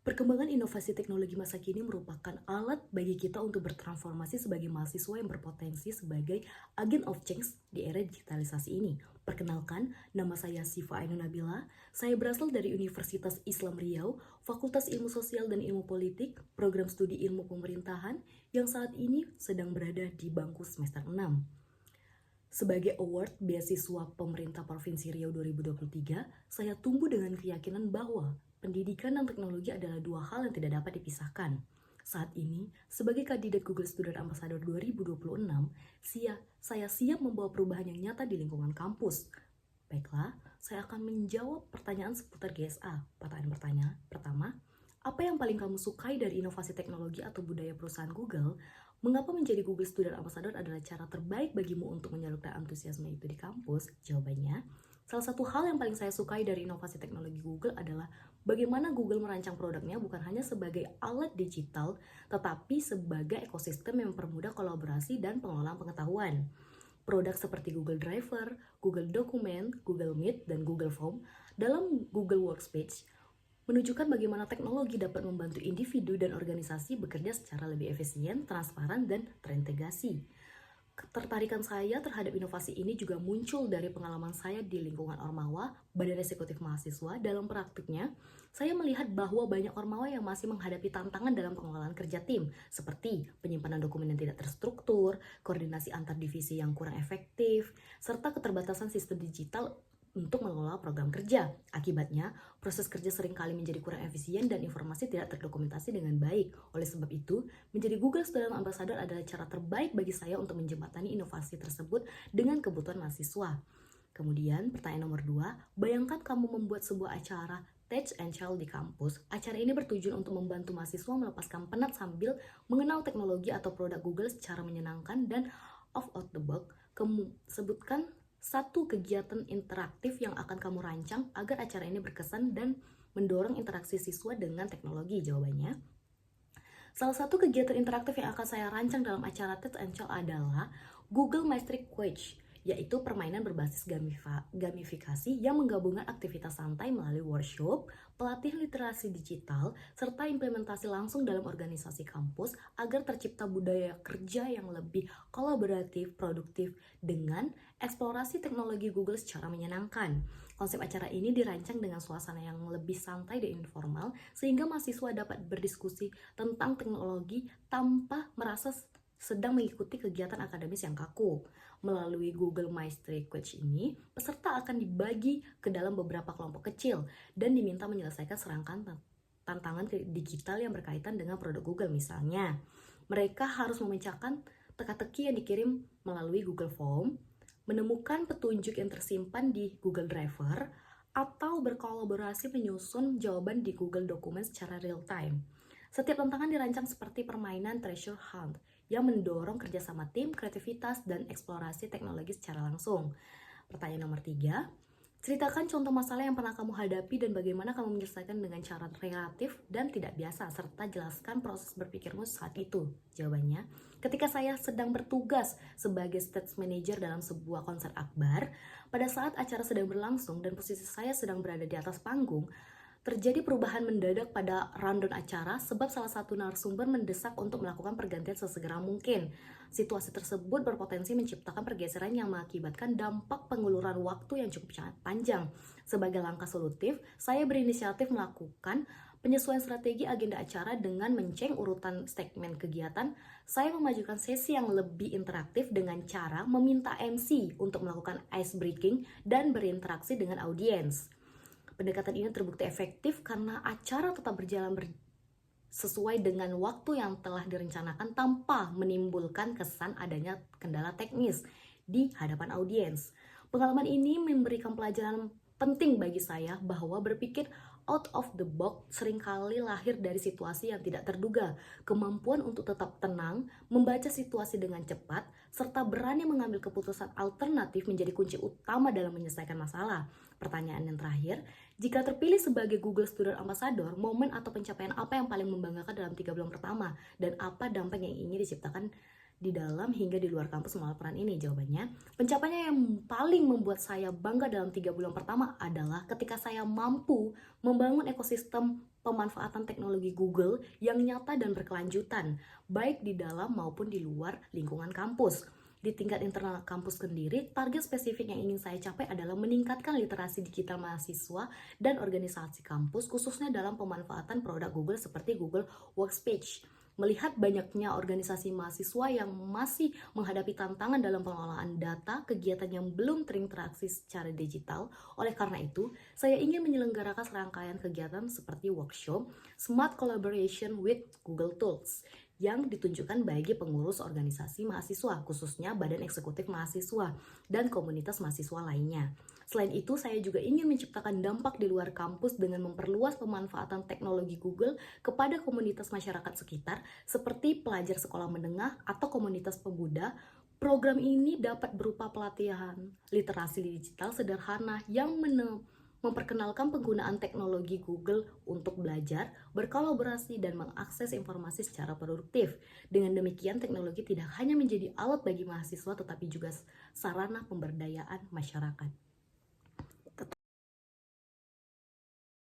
Perkembangan inovasi teknologi masa kini merupakan alat bagi kita untuk bertransformasi sebagai mahasiswa yang berpotensi sebagai agent of change di era digitalisasi ini. Perkenalkan, nama saya Siva Ainun Nabila. Saya berasal dari Universitas Islam Riau, Fakultas Ilmu Sosial dan Ilmu Politik, Program Studi Ilmu Pemerintahan, yang saat ini sedang berada di bangku semester 6. Sebagai award beasiswa pemerintah Provinsi Riau 2023, saya tumbuh dengan keyakinan bahwa pendidikan dan teknologi adalah dua hal yang tidak dapat dipisahkan. Saat ini, sebagai kandidat Google Student Ambassador 2026, saya siap membawa perubahan yang nyata di lingkungan kampus. Baiklah, saya akan menjawab pertanyaan seputar GSA. Pertanyaan pertama, apa yang paling kamu sukai dari inovasi teknologi atau budaya perusahaan Google? Mengapa menjadi Google Student Ambassador adalah cara terbaik bagimu untuk menyalurkan antusiasme itu di kampus? Jawabannya, salah satu hal yang paling saya sukai dari inovasi teknologi Google adalah bagaimana Google merancang produknya bukan hanya sebagai alat digital, tetapi sebagai ekosistem yang mempermudah kolaborasi dan pengelolaan pengetahuan. Produk seperti Google Driver, Google Document, Google Meet, dan Google Form dalam Google Workspace menunjukkan bagaimana teknologi dapat membantu individu dan organisasi bekerja secara lebih efisien, transparan, dan terintegrasi. Ketertarikan saya terhadap inovasi ini juga muncul dari pengalaman saya di lingkungan Ormawa, Badan Eksekutif Mahasiswa. Dalam praktiknya, saya melihat bahwa banyak Ormawa yang masih menghadapi tantangan dalam pengelolaan kerja tim, seperti penyimpanan dokumen yang tidak terstruktur, koordinasi antar divisi yang kurang efektif, serta keterbatasan sistem digital untuk mengelola program kerja. Akibatnya, proses kerja seringkali menjadi kurang efisien dan informasi tidak terdokumentasi dengan baik. Oleh sebab itu, menjadi Google Student Ambassador adalah cara terbaik bagi saya untuk menjembatani inovasi tersebut dengan kebutuhan mahasiswa. Kemudian, pertanyaan nomor 2, bayangkan kamu membuat sebuah acara Tech and Child di kampus. Acara ini bertujuan untuk membantu mahasiswa melepaskan penat sambil mengenal teknologi atau produk Google secara menyenangkan dan out of the box. Sebutkan satu kegiatan interaktif yang akan kamu rancang agar acara ini berkesan dan mendorong interaksi siswa dengan teknologi. Jawabannya, salah satu kegiatan interaktif yang akan saya rancang dalam acara Tech and Child adalah Google Mastery Quiz, yaitu permainan berbasis gamifikasi yang menggabungkan aktivitas santai melalui workshop, pelatihan literasi digital, serta implementasi langsung dalam organisasi kampus agar tercipta budaya kerja yang lebih kolaboratif, produktif, dengan eksplorasi teknologi Google secara menyenangkan. Konsep acara ini dirancang dengan suasana yang lebih santai dan informal, sehingga mahasiswa dapat berdiskusi tentang teknologi tanpa merasa sedang mengikuti kegiatan akademis yang kaku. Melalui Google Mastery Quiz ini, peserta akan dibagi ke dalam beberapa kelompok kecil dan diminta menyelesaikan serangkaian tantangan digital yang berkaitan dengan produk Google. Misalnya, mereka harus memecahkan teka-teki yang dikirim melalui Google Form, menemukan petunjuk yang tersimpan di Google Driver, atau berkolaborasi menyusun jawaban di Google Dokumen secara real time. Setiap tantangan dirancang seperti permainan treasure hunt yang mendorong kerjasama tim, kreativitas, dan eksplorasi teknologi secara langsung. Pertanyaan nomor 3, ceritakan contoh masalah yang pernah kamu hadapi dan bagaimana kamu menyelesaikan dengan cara kreatif dan tidak biasa, serta jelaskan proses berpikirmu saat itu. Jawabannya, ketika saya sedang bertugas sebagai stage manager dalam sebuah konser akbar, pada saat acara sedang berlangsung dan posisi saya sedang berada di atas panggung, terjadi perubahan mendadak pada rundown acara sebab salah satu narasumber mendesak untuk melakukan pergantian sesegera mungkin. Situasi tersebut berpotensi menciptakan pergeseran yang mengakibatkan dampak penguluran waktu yang cukup panjang. Sebagai langkah solutif, saya berinisiatif melakukan penyesuaian strategi agenda acara dengan menceng urutan segmen kegiatan. Saya memajukan sesi yang lebih interaktif dengan cara meminta MC untuk melakukan ice breaking dan berinteraksi dengan audiens. Pendekatan ini terbukti efektif karena acara tetap berjalan sesuai dengan waktu yang telah direncanakan tanpa menimbulkan kesan adanya kendala teknis di hadapan audiens. Pengalaman ini memberikan pelajaran penting bagi saya bahwa berpikir out of the box seringkali lahir dari situasi yang tidak terduga. Kemampuan untuk tetap tenang, membaca situasi dengan cepat, serta berani mengambil keputusan alternatif menjadi kunci utama dalam menyelesaikan masalah. Pertanyaan yang terakhir, jika terpilih sebagai Google Student Ambassador, momen atau pencapaian apa yang paling membanggakan dalam 3 bulan pertama? Dan apa dampak yang ingin diciptakan di dalam hingga di luar kampus melalui peran ini? Jawabannya, pencapaian yang paling membuat saya bangga dalam 3 bulan pertama adalah ketika saya mampu membangun ekosistem pemanfaatan teknologi Google yang nyata dan berkelanjutan, baik di dalam maupun di luar lingkungan kampus. Di tingkat internal kampus sendiri, target spesifik yang ingin saya capai adalah meningkatkan literasi digital mahasiswa dan organisasi kampus, khususnya dalam pemanfaatan produk Google seperti Google Workspace. Melihat banyaknya organisasi mahasiswa yang masih menghadapi tantangan dalam pengelolaan data, kegiatan yang belum terinteraksi secara digital. Oleh karena itu, saya ingin menyelenggarakan serangkaian kegiatan seperti workshop Smart Collaboration with Google Tools yang ditunjukkan bagi pengurus organisasi mahasiswa, khususnya Badan Eksekutif Mahasiswa dan komunitas mahasiswa lainnya. Selain itu, saya juga ingin menciptakan dampak di luar kampus dengan memperluas pemanfaatan teknologi Google kepada komunitas masyarakat sekitar, seperti pelajar sekolah menengah atau komunitas pemuda. Program ini dapat berupa pelatihan literasi digital sederhana yang memperkenalkan penggunaan teknologi Google untuk belajar, berkolaborasi, dan mengakses informasi secara produktif. Dengan demikian, teknologi tidak hanya menjadi alat bagi mahasiswa, tetapi juga sarana pemberdayaan masyarakat.